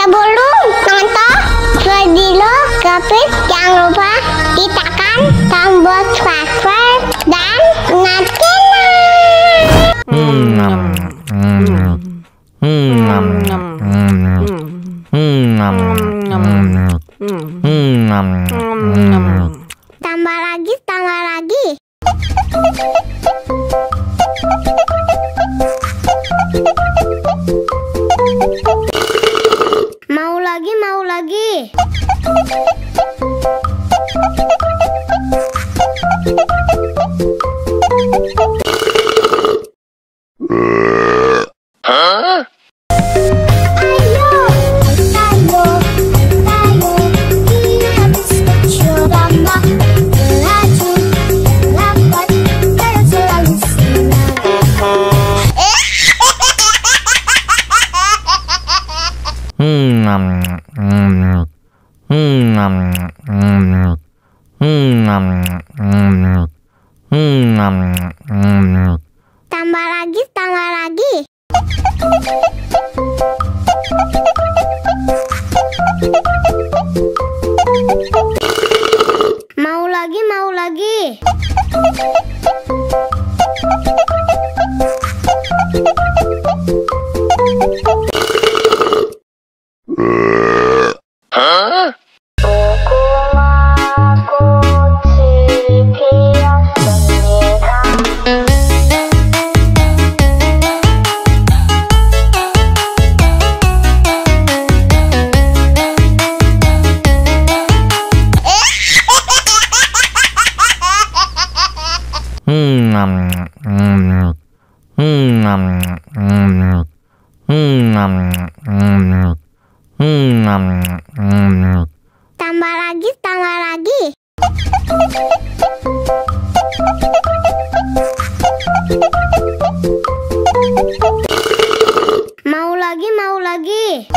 Sebelum nonton video Gapit, jangan lupa tekan tombol subscribe dan nyalakan. Tambah lagi, tambah lagi. Mau lagi, mau lagi. Tambah lagi, tambah lagi. Mau lagi, mau lagi. Tambah lagi, tambah lagi. Mau lagi, mau lagi.